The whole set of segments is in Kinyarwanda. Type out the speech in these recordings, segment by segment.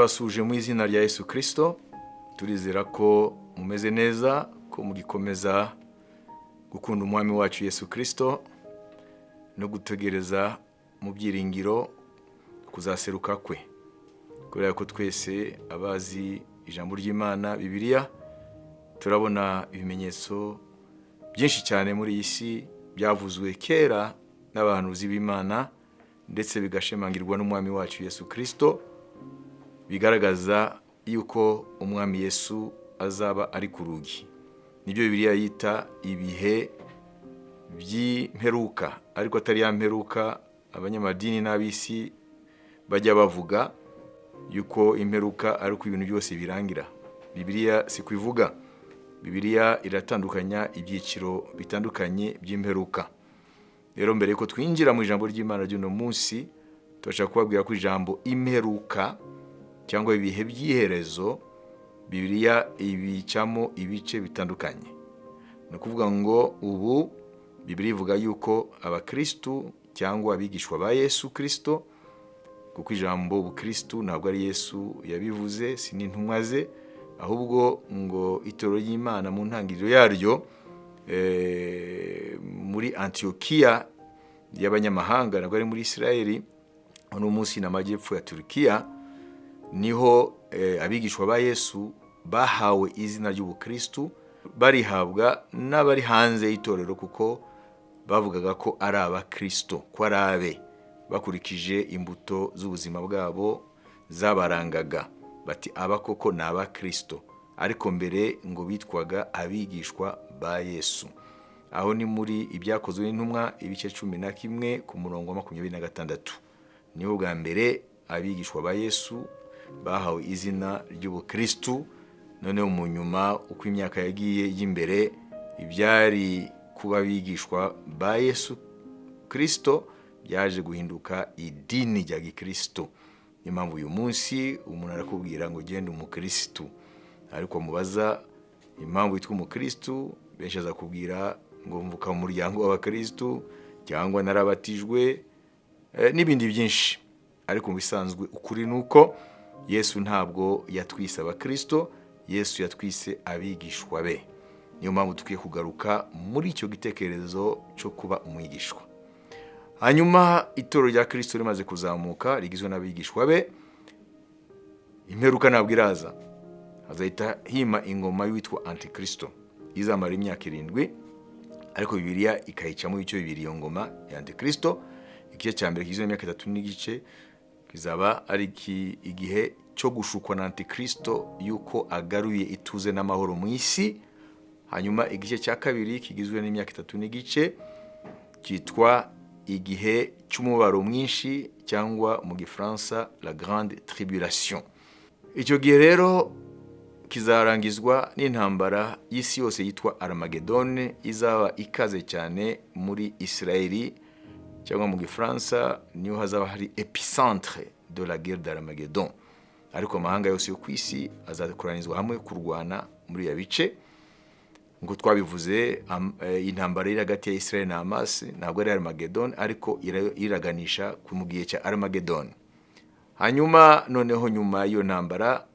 turabasuje mu izina rya Yesu Kristo. Turizera ko mumeze neza, ko mugikomeza gukunda umwami wacu Yesu Kristo no gutegereza mu byiringiro kuzaseruka kwe. Kubera ko twese abazi ijambo ry'Imana Bibiliya, turabona ibimenyetso byinshi cyane muri iyi si byavuzwe kera n'abahanuzi b'Imana, ndetse bigashemangirwa n'umwami wacu Yesu Kristo, bigaragaza yuko umwami Yesu azaba ari ku rugi. Nibyo Bibiliya yita ibihe by'imperuka, ariko atari ya mperuka abanyamadini n'abisi bajya bavuga yuko imperuka ari uko ibintu byose birangira. Bibiliya si kuivuga. Bibiliya iratandukanya ibyiciro bitandukanye by'imperuka. Rero mbere ko twinjira mu ijambo ry'Imana ry'uno munsi, turashaka kubabwira ko ijambo imperuka cyangwa ibihe by'iherezo Bibiliya ibicamo ibice bitandukanye. Ni ukuvuga ngo ubu Bibiliya ivuga yuko abakristu cyangwa abigishwa ba Yesu Kristo, kuko ijambo ubukristu ntabwo ari Yesu yabivuze, si n'intumwa ze, ahubwo ngo itorero ry'Imana mu ntangiriro yaryo muri Antiokia y'abanyamahanga, ntabwo ari muri Israeli, uno munsi n'amajyepfo ya Turkiya, niho abigishwa ba Yesu bahawe izina ry'ubukristu, barihabwa n'abari hanze y'itorero, kuko bavugaga ko ari abakristo, ko ari abe, bakurikije imbuto z'ubuzima bwabo zabarangaga, bati aba koko ni abakristo. Ariko mbere ngo bitwaga abigishwa ba Yesu. Aho ni muri ibyakozwe n'intumwa ibice 11 ku murongo wa 26, niho bwa mbere abigishwa ba Yesu bahawe izina ry'ubukristu. Noneho mu nyuma uko imyaka yagiye y'imbere, ibyari kuba abigishwa ba Yesu Kristo byaje guhinduka idini rya gikristo. Niyo mpamvu uyu munsi umuntu arakubwira ngo genda umukristu, ariko mubaza impamvu yitwa umukristu, benshi azakubwira ngo mvuka mu muryango w'abakristu cyangwa narabatijwe n'ibindi byinshi. Ariko mu bisanzwe ukuri nuko Yesu ntabwo yatwise abakristo, Yesu yatwise abigishwa be. Niyo mpamvu tukwiye kugaruka muri icyo gitekerezo cyo kuba umwigishwa. Hanyuma itorero rya Kristo rimaze kuzamuka, rigizwe n'abigishwa be, imperuka ntabwo iraza. Hazahita hima ingoma y'uwitwa Antikristo, izamara imyaka 7, ariko Bibiliya ikayicamo icyo bibiri iyo ngoma ya Antikristo. Igihe cya mbere kigizwe n'imyaka 3 n'igice, kizaba ari igihe cyo gushukwa na Antikristo yuko agaruye ituze n'amahoro mu isi. Hanyuma igice cya kabiri kigizwe n'imyaka 3 n'igice, cyitwa igihe cy'umubaro mwinshi, cyangwa mu Gifaransa la grande tribulation. Icyo gihe rero kizarangizwa n'intambara y'isi yose yitwa Armageddon, izaba ikaze cyane muri Israeli, cyangwa mu Gifaransa niho hazaba hari epicentre de la guerre d'Armageddon. Ariko amahanga yose yo kwisi azakuranizwa hamwe kurwana muri ya bice. Ngo twabivuze, intambara iri hagati ya Israel na Hamas ntabwo ari Armageddon, ariko iraganisha ku mugihe cya Armageddon. Hanyuma noneho nyuma iyo ntambara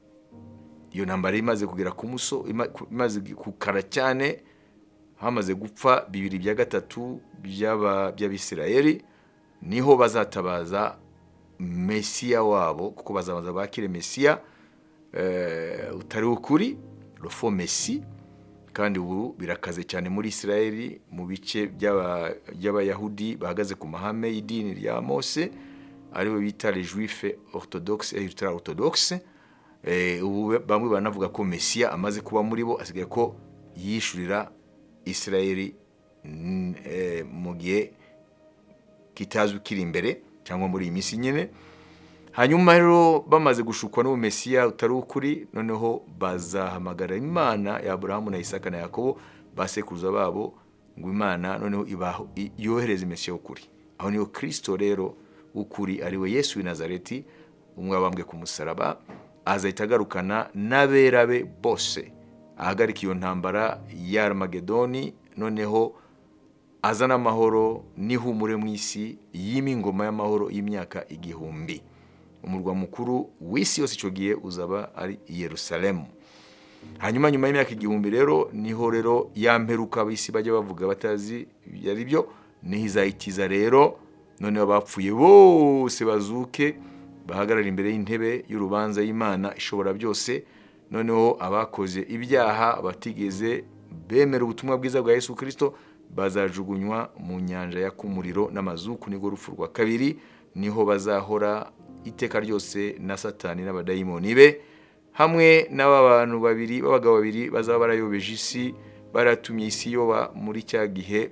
imaze kugera ku muso, imaze kukara cyane, hamaze gupfa 2/3 by'Abisirayeli, niho bazatabaza Mesiya wabo, kuko bazabanza bakire Mesiya utari ukuri, le faux Messie. Kandi ubu birakaze cyane muri Israeli, mu bice by'Abayahudi bahagaze ku mahame y'idini rya Mose, aribo bita les Juifs orthodoxes et ultra orthodoxes. Ubu bamwe banavuga ko Mesiya amaze kuba muri bo, asigaye ko yishurira Israeli mu gihe kitazwi kiri imbere, cyangwa muri iyi minsi nyine. Hanyuma rero bamaze gushukwa n'uwo Mesiya utari ukuri, noneho bazahamagara Imana ya Abrahamu na Isaka na Yakobo, basekuruza babo, ngo Imana noneho yohereze Mesiya ukuri. Aho niyo Kristo rero ukuri, ariwe Yesu w'i Nazareti, umwe wabambwe ku musaraba, azahita agarukana n'abera be bose, ahagarika iyo ntambara ya Armageddon, noneho azana amahoro n'ihumure mu isi, yima ingoma y'amahoro y'imyaka 1000. umurwa mukuru w'isi yose icyo gihe uzaba ari Yerusalemu. Hanyuma nyuma y'imyaka 1000 rero niho rero ya mperuka ab'isi bajya bavuga batazi yari byo, niho izahitiza rero, noneho abapfuye bose bazuke bahagarara imbere y'intebe y'urubanza y'Imana ishobora byose. Noneho abakoze ibyaha batigeze bemera ubutumwa bwiza bwa Yesu Kristo bazajugunywa mu nyanja yaka umuriro n'amazuku, nibwo rupfu rwa kabiri. Niho bazahora iteka ryose na Satani n'abadayimoni be, hamwe n'abantu babiri b'abagabo babiri bazaba barayobeje isi, baratumye isi yoba muri cya gihe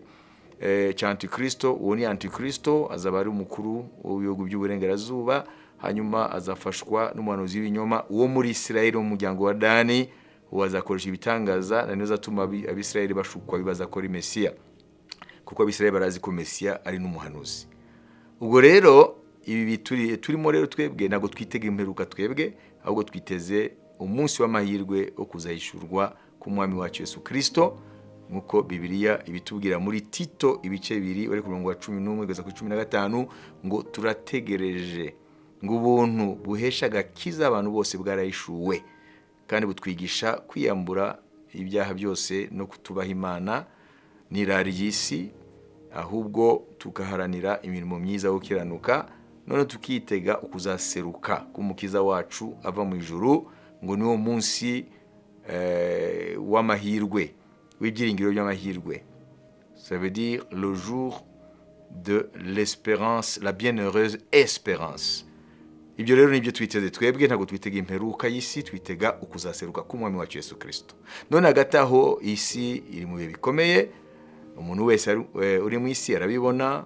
cya Antikristo. Uwo ni Antikristo, azaba ari umukuru w'ibihugu by'uburengerazuba, hanyuma azafashwa n'umuhanuzi w'ibinyoma uwo muri Isirayeli mu muryango wa Dani, wazakoresha ibitangaza, na nizo zatuma abisirayeli bashukwa bibaza ko ari Mesiya, kuko abisirayeli barazi ko Mesiya ari n'umuhanuzi. Ubwo rero ibi turimo rero twebwe ntabwo twitega imperuka twebwe, ahubwo twiteze umunsi w'amahirwe wo kuzahishurwa k'umwami wacu Yesu Kristo, nkuko Bibiliya ibitubwira muri Tito ibice 2 uri ku murongo wa 11 kugeza ku 15, ngo turategereje ngo ubuntu buhesha agakiza abantu bose bwarahishuwe, kandi butwigisha kwiyambura ibyaha byose no kutubaha Imana n'irari ry'isi, ahubwo tugaharanira imirimo myiza yo gukiranuka, none tukitega ukuzaseruka k'umukiza wacu ava mu ijuru, ngo niwo munsi w'amahirwe w'ibyiringiro by'amahirwe. Ça veut dire le jour de l'espérance, la bienheureuse espérance. Ibyo rero nibyo twiteze twebwe, ntabwo twitega imperuka y'isi, twitega ukuzaseruka k'umwami wacu Yesu Kristo. None hagati aho isi iri mu bihe bikomeye, umuntu wese uri mu isi arabibona,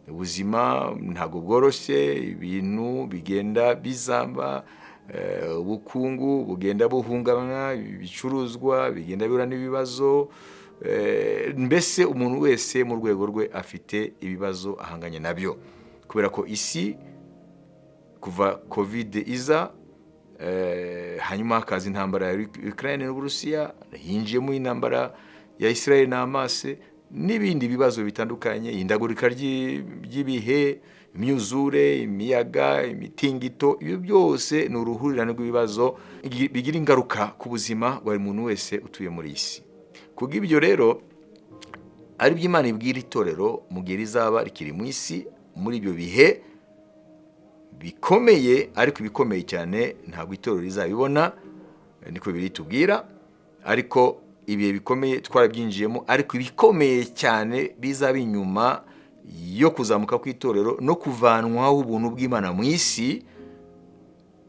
ubuzima ntabwo bworoshye, ibintu bigenda bizamba, ubukungu bugenda buhungabana, ibicuruzwa bigenda bihura n'ibibazo, mbese umuntu wese mu rwego rwe afite ibibazo ahanganye nabyo, kubera ko isi kuva Covid iza, hanyuma hakaza intambara ya Ukraine n'Uburusiya, hinjiyemo intambara ya Israel na Hamas, n'ibindi bibazo bitandukanye, indagurika ry'ibihe, imyuzure, imiyaga, imitingito. Ibyo byose ni uruhurirane rw'ibibazo bigira ingaruka ku buzima bwa muntu wese utuye muri isi. Kubw'ibyo rero ari byo Imana ibwira itorero mu gihe rizaba rikiri mu isi muri ibyo bihe bikomeye, ariko bikomeye cyane ntabwo itorero rizabibona, niko biritubwira, ariko ibihe bikomeye twarabyinjiyemo, ariko ibikomeye cyane bizaba inyuma yo kuzamuka kw'itorero no kuvanwaho ubuntu bw'Imana mu isi.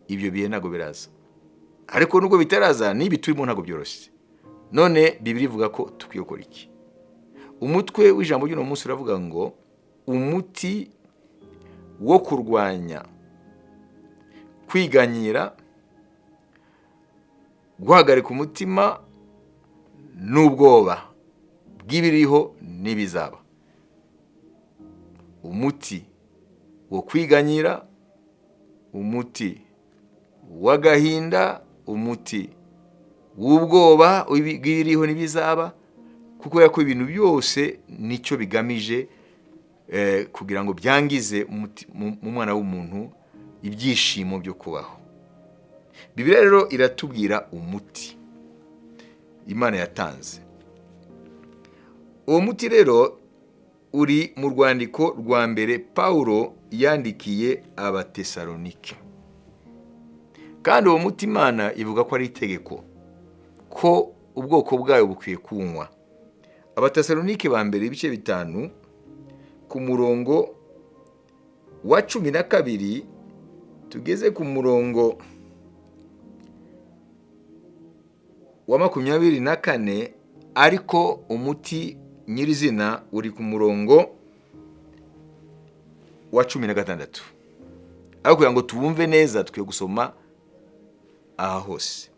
Ibyo bihe ntabwo biraza, ariko nubwo bitaraza n'ibi turimo ntabwo byoroshye. None Bibiliya ivuga ko tukwiye gukora iki? Umutwe w'ijambo ry'uno munsi uravuga ngo umuti wo kurwanya kwiganyira, guhagarika umutima n'ubwoba bw'ibiriho n'ibizaba. Umuti wo kwiganyira, umuti w'agahinda, umuti w'ubwoba bw'ibiriho n'ibizaba, kuko yako ibintu byose nicyo bigamije kugira ngo byangize mu mwana w'umuntu ibyishimo byo kubaho. Bibiliya rero iratubwira umuti Imana yatanze. Uwo muti rero uri mu rwandiko rwa mbere Paulo yandikiye Abatesalonike, kandi uwo muti Imana ivuga ko ari itegeko ko ubwoko bwayo bukwiye kunywa. Abatesalonike ba mbere ibice 5 ku murongo wa 12 tugeze ku murongo wa 24, ariko umuti nyirizina uri ku murongo wa 16. Ariko kugira ngo tubumve neza tukwiye gusoma aha hose.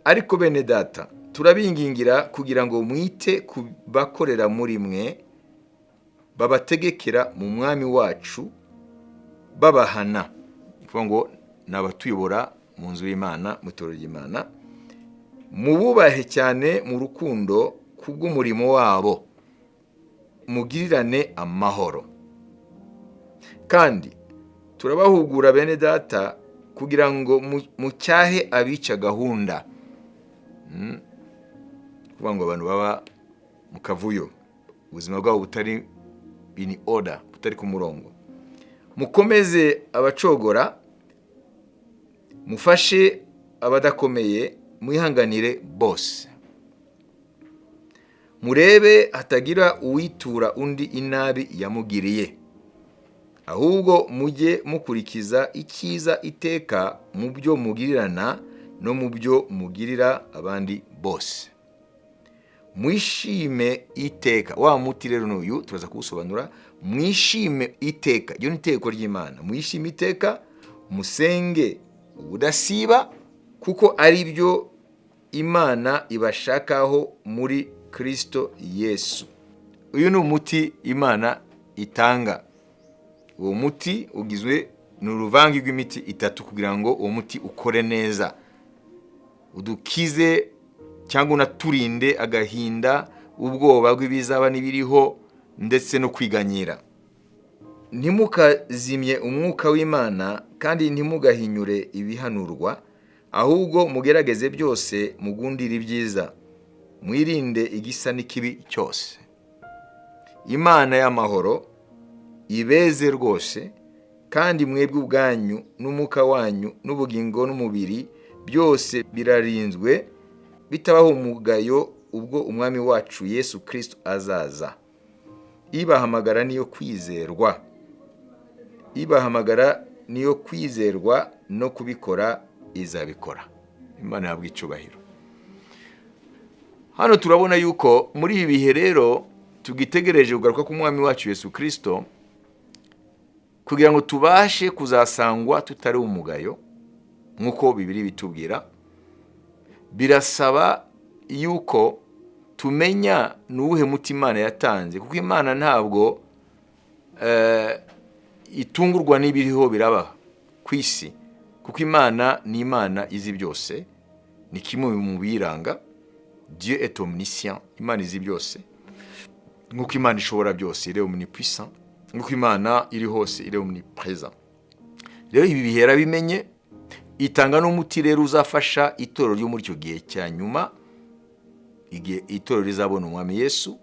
Ariko bene data, turabingingira kugira ngo mwite ku bakorera muri mwe, babategekera mu mwami wacu, babahana, kuvuga ngo nabatuyobora mu nzu y'Imana, mu itorero ry'Imana, mububahe cyane mu rukundo kubw'umurimo wabo, mugirirane amahoro. Kandi turabahugura bene data kugira ngo mucyahe abica gahunda. Kuvuga ngo abantu baba mu kavuyo, ubuzima bwabo butari in order, butari ku murongo. Mukomeze abacogora, mufashe abadakomeye, mwihanganire bose. Murebe hatagira uwitura undi inabi yamugiriye, ahubwo mujye mukurikiza icyiza iteka mu byo mugirirana no mu byo mugirira abandi bose. Mwishime iteka. Wa muti rero n'uyu turaza kuwusobanura. Mwishime iteka, iyo ni iteko ry'Imana. Mwishime iteka, musenge ubudasiba, kuko ari byo Imana ibashakaho muri Kristo Yesu. Uyu ni umuti Imana itanga. Uwo muti ugizwe n'uruvangi rw'imiti itatu kugira ngo uwo muti ukore neza, udukize cyangwa unaturinde agahinda, ubwoba bw'ibizaba n'ibiriho, ndetse no kwiganyira. Ntimukazimye umwuka w'Imana, kandi ntimugahinyure ibihanurwa, ahubwo mugerageze byose, mugundire ibyiza, mwirinde igisa n'ikibi cyose. Imana y'amahoro ibeze rwose, kandi mwebwe ubwanyu n'umwuka wanyu n'ubugingo n'umubiri byose birarinzwe, bitabaho umugayo ubwo umwami wacu Yesu Kristo azaza. Ibahamagara niyo kwizerwa. Ibahamagara niyo kwizerwa, no kubikora izabikora. Imana yabwa icyubahiro. Hano turabona yuko muri ibi bihe rero tugitegereje kugaruka k'umwami wacu Yesu Kristo, kugira ngo tubashe kuzasangwa tutari umugayo nk'uko Bibiliya bitubwira. Birasaba yuko tumenya n'uwuhe muti Imana yatanze, kuko Imana ntabwo itungurwa n'ibiriho biraba ku isi, kuko Imana ni Imana izi byose. Ni kimwe mu biranga. Dieu est omniscient. Imana izi byose. Nk'uko Imana ishobora byose, iri omnipuissant. Nk'uko Imana iri hose, iri omnipresent. Rero ibi bihe yarabimenye, itanga n'umuti rero uzafasha itorero ryo muri icyo gihe cya nyuma, igihe itorero rizabona umwami Yesu.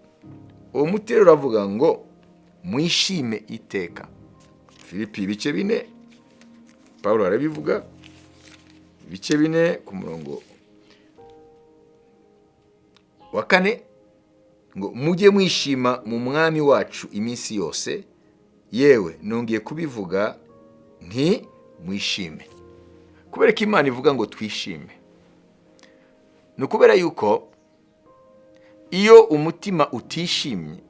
Uwo muti rero uravuga ngo mwishime iteka. Filipi ibice 4, Pawulo arabivuga, ibice 4 ku murongo wa 4, ngo mujye mwishima mu mwami wacu iminsi yose. Yewe nongeye kubivuga nti mwishime. Kubera ko Imana ivuga ngo twishime, ni ukubera yuko iyo umutima utishimye,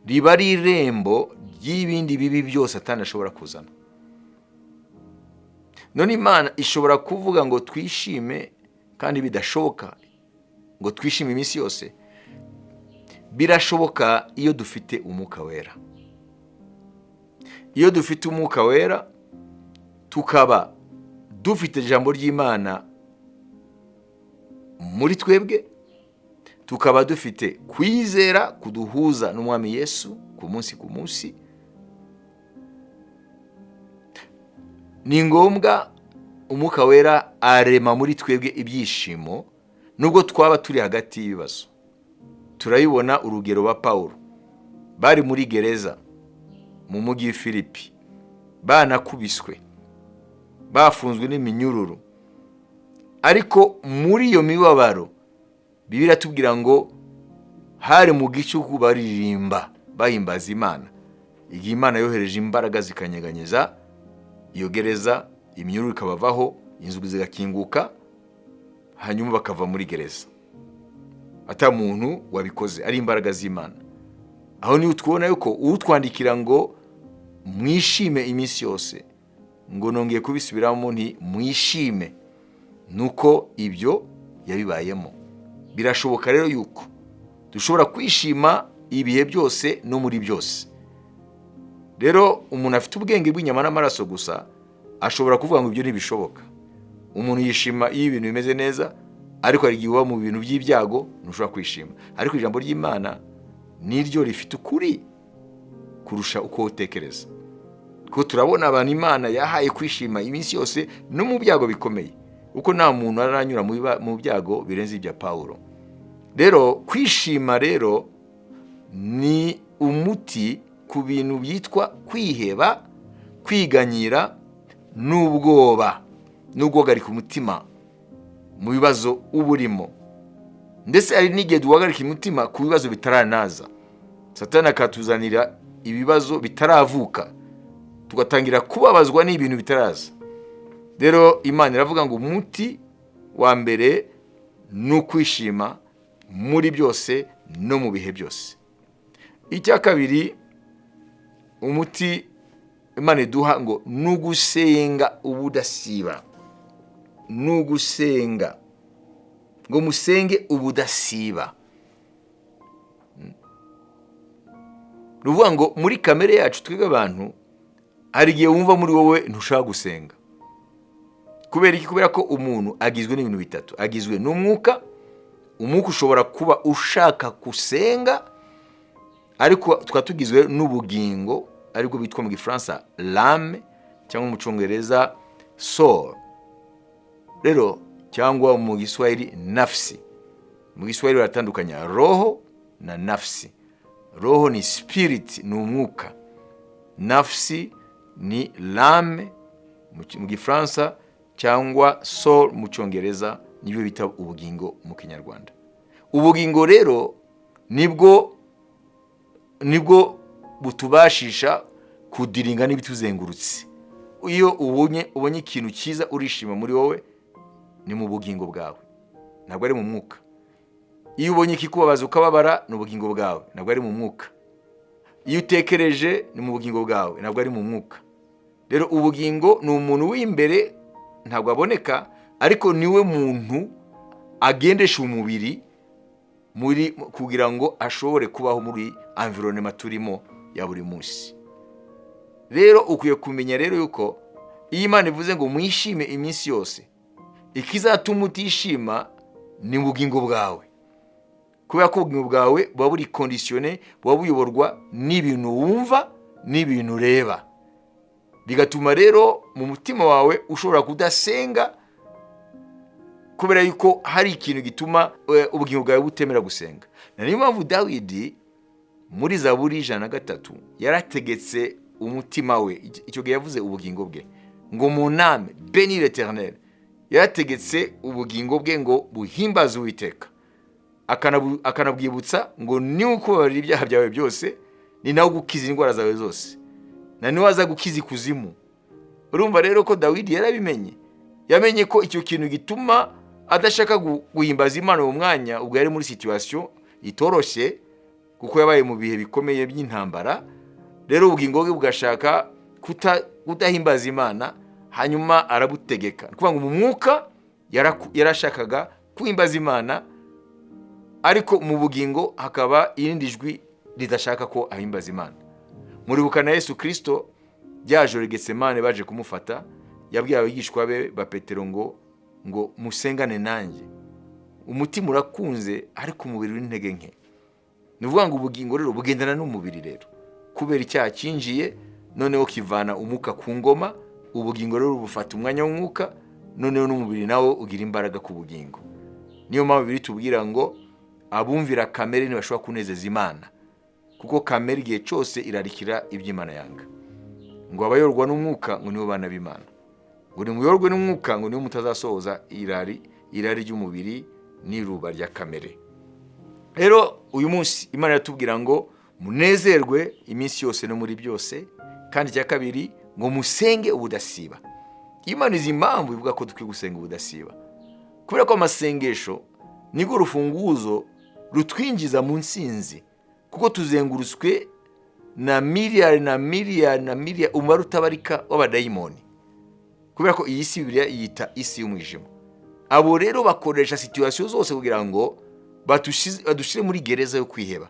riba ari irembo ry'ibindi bibi byose atanashobora kuzana. None Imana ishobora kuvuga ngo twishime, kandi bidashoboka ngo twishime iminsi yose. Birashoboka iyo dufite umwuka wera. Iyo dufite umwuka wera, tukaba dufite ijambo ry'Imana muri twebwe, tukaba dufite kwizera kuduhuza n'umwami Yesu ku munsi, ni ngombwa umwuka wera arema muri twebwe ibyishimo, nubwo twaba turi hagati y'ibibazo. Turayibona urugero ba Pawulo, bari muri gereza mu mujyi wa Filipi, banakubiswe, bafunzwe n'iminyururu, ariko muri iyo mibabaro Bibiliya tubwira ngo hari mu gicuku baririmba bahimbaza Imana. Igihe Imana yohereje imbaraga zikanyeganyeza iyo gereza, iminyururu ikabavaho, inzugi zigakinguka, hanyuma bakava muri gereza. Ata muntu wabikoze, ari imbaraga z'Imana. Aho niho twabona yuko utwandikira ngo mwishime iminsi yose, ngo nongeye kubisubiramo nti mwishime, nuko ibyo yabibayemo. Birashoboka rero yuko dushobora kwishima ibihe byose no muri byose. Rero umuntu afite ubwenge bw'inyama n'amaraso gusa ashobora kuvuga ngo ibyo ntibishoboka. Umuntu yishima iyo ibintu bimeze neza, ariko hari igihe uba mu bintu by'ibyago ntushobora kwishima. Ariko ijambo ry'Imana niryo rifite ukuri kurusha uko utekereza. kuko turabona abantu Imana yahaye kwishima iminsi yose no mu byago bikomeye, kuko nta muntu aranyura mu byago birenze ibya Pawulo. Rero kwishima rero ni umuti ku bintu byitwa kwiheba, kwiganyira n'ubwoba no guhagarika umutima mu bibazo uba urimo. Ndetse hari n'igihe duhagarika umutima ku bibazo bitaranaza, Satani akatuzanira ibibazo bitaravuka, tugatangira kubabazwa n'ibintu bitaraza. Rero Imana iravuga ngo umuti wa mbere ni ukwishima muri byose no mu bihe byose. Icya kabiri, umuti Imana iduha ngo ni ugusenga ubudasiba. Ni ugusenga, ngo musenge ubudasiba. Ruvuga ngo muri kamere yacu twebwe abantu, hari igihe wumva muri wowe ntushaka gusenga. Kubera iki? Kubera ko umuntu agizwe n'ibintu bitatu. Agizwe n'umwuka. Umwuka ushobora kuba ushaka gusenga, ariko tukaba tugizwe n'ubugingo, ariko bitwa mu Gifaransa l'âme, cyangwa mu Cyongereza soul. Rero cyangwa mu Giswahili nafsi. Mu Giswahili baratandukanya roho na nafsi. Roho ni spirit, ni umwuka. Nafsi ni l'âme mu Gifaransa, cyangwa soul mu Cyongereza, nibyo bita ubugingo mu Kinyarwanda. Ubugingo rero nibwo butubashisha kudiringa n'ibituzengurutse. Iyo ubonye ikintu cyiza urishima muri wowe, ni mu bugingo bwawe, ntabwo ari mu mwuka. Iyo ubonye ikikubabaza ukababara, ni ubugingo bwawe, ntabwo ari mu mwuka. Iyo utekereje, ni mu bugingo bwawe, ntabwo ari mu mwuka. Rero ubugingo ni umuntu w'imbere, ntabwo aboneka, ariko niwe muntu agendesha umubiri kugira ngo ashobore kubaho muri environnement turimo ya buri munsi. Rero ukwiye kumenya rero yuko iyo Imana ivuze ngo mwishime iminsi yose, ikizatuma utishima ni ubugingo bwawe. Kubera ko ubugingo bwawe buba buri conditionné, buba buyoborwa n'ibintu wumva n'ibintu ureba, bigatuma rero mu mutima wawe ushobora kudasenga, kubera yuko hari ikintu gituma ubugingo bwawe butemera gusenga. Na niyo mpamvu Dawidi muri Zaburi 103 yarategetse umutima we, icyo gihe yavuze ubugingo bwe ngo mon âme bénit l'Éternel. Yarategetse ubugingo bwe ngo buhimbaze Uwiteka, akanabwibutsa ngo ni ukubabarira ibyaha byawe byose, ni nawe gukiza indwara zawe zose, na niwe aza gukiza ikuzimu. Urumva rero ko Dawidi yarabimenye, yamenye ko icyo kintu gituma adashaka guhimbaza Imana mu mwanya ubwo yari muri situation itoroshye, kuko yabaye mu bihe bikomeye by'intambara. Rero ubugingo bwe bugashaka kudahimbaza Imana, hanyuma arabutegeka. Kuvuga ngo mu mwuka yarashakaga kuhimbaza Imana, ariko mu bugingo hakaba irindi jwi ridashaka ko ahimbaza Imana. Muribuka na Yesu Kristo byajoro Getsemane baje kumufata, yabwiye abigishwa be ba Petero ngo musengane nanjye. Umutima urakunze, ariko umubiri w'intege nke. Nivuga ngo ubugingo rero bugendana n'umubiri rero, kubera icyaha cyinjiye, noneho kivana umwuka ku ngoma. Ubugingo rero bufata umwanya w'umwuka, noneho n'umubiri nawo ugira imbaraga ku bugingo. Niyo mpamvu biri tubwira ngo abumvira kamere ntibashobora kunezeza Imana, kuko kamere igihe cyose irarikira iby'Imana yanga. Ngo abayorwa n'umwuka ngo nibo bana b'Imana, ngo nimuyorwe n'umwuka ngo nibo mutazasohoza irari ry'umubiri n'iruba rya kamere. Rero uyu munsi Imana iratubwira ngo munezerwe iminsi yose no muri byose, kandi icya kabiri ngo musenge ubudasiba. Imana izi impamvu ivuga ko dukwiye gusenga ubudasiba, kubera ko amasengesho niko rufunguzo rutwinjiza mu nsinzi, kuko tuzengurutswe na miliyari umubare utabarika w'abadayimoni, kubera ko iyi si Bibiliya yita isi y'umwijima. Abo rero bakoresha situation zose kugira ngo badushire muri gereza yo kwiheba,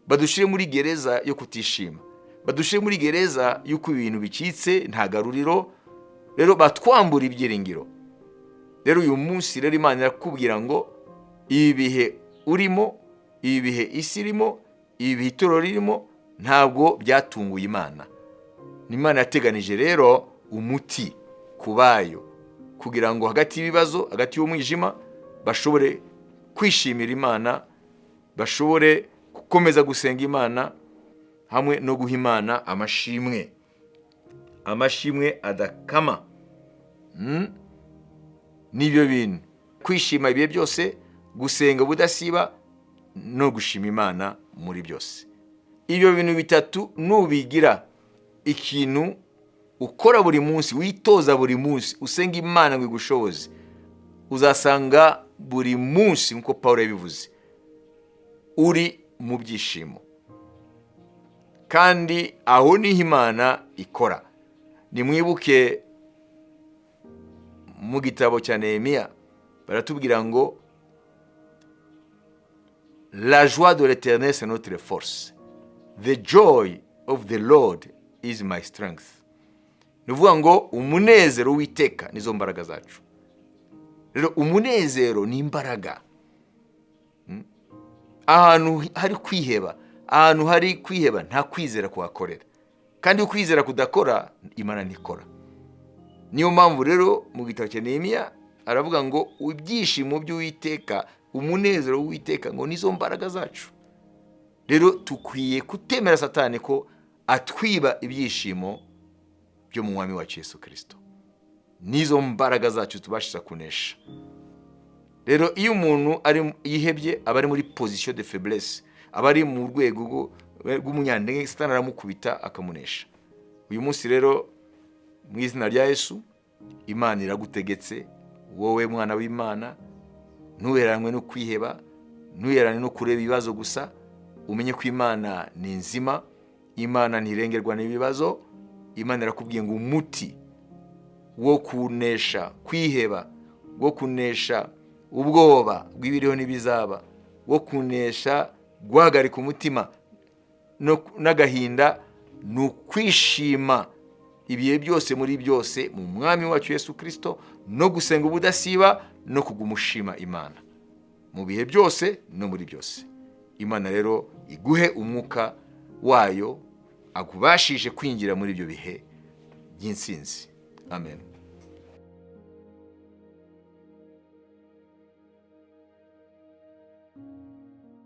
badushire muri gereza yo kutishima, badushire muri gereza y'uko ibintu bicitse nta garuriro. Rero batwambura ibyiringiro. Rero uyu munsi rero Imana irakubwira ngo ibi bihe urimo, ibi bihe isi irimo, ibi bihe itorero ririmo, ntabwo byatunguye Imana. n'Imana yateganije rero umuti ku bayo kugira ngo hagati y'ibibazo, hagati y'umwijima, bashobore kwishimira Imana, bashobore gukomeza gusenga Imana hamwe no guha Imana amashimwe, amashimwe adakama. Nibyo bintu, kwishima ibihe byose, gusenga budasiba no gushima Imana muri byose. Ibyo bintu bitatu nubigira ikintu ukora buri munsi, witoza buri munsi, usenga Imana ngo igushoboze, uzasanga buri munsi nkuko Pawulo yabivuze uri mu byishimo. Kandi aho niho Imana ikora. Nimwibuke mu gitabo cya Nehemiya baratubwira ngo la joie de l'Éternel c'est notre force, the joy of the Lord is my strength. Nuvuga ngo umunezero w'Iteka nizo mbaraga zacu. Rero umunezero ni imbaraga. Ahantu hari kwiheba, ahantu hari kwiheba nta kwizera kuhakorera, kandi ukwizera kudakora Imana ntikora. Niyo mpamvu rero mu gitabo cya Nehemiya aravuga ngo ibyishimo by'Uwiteka, umunezero w'Uwiteka ngo nizo mbaraga zacu. Rero tukwiye kutemera Satani ko atwiba ibyishimo byo mu mwami wacu Yesu Kristo. Nizo mbaraga zacu tubasha kunesha. Rero iyo umuntu ari yihebye, aba ari muri position de faiblesse, aba ari mu rwego rw'umunyantege, Satani aramukubita akamunesha. Uyu munsi rero mu izina rya Yesu, Imana iragutegetse wowe mwana w'Imana, ntuheranwe no kwiheba, ntuherane no kureba ibibazo gusa, umenye ko Imana ni nzima, Imana ntirengerwa n'ibibazo. Imana irakubwiye ngo umuti wo kunesha kwiheba, wo kunesha ubwoba bw'ibiriho n'ibizaba, wo kunesha guhagarika umutima n'agahinda, ni ukwishima ibihe byose muri byose mu mwami wacu Yesu Kristo, no gusenga ubudasiba no kugumushima Imana mu bihe byose no muri byose. Imana rero iguhe umwuka wayo akubashishe kwinjira muri ibyo bihe by'intsinzi. Amen.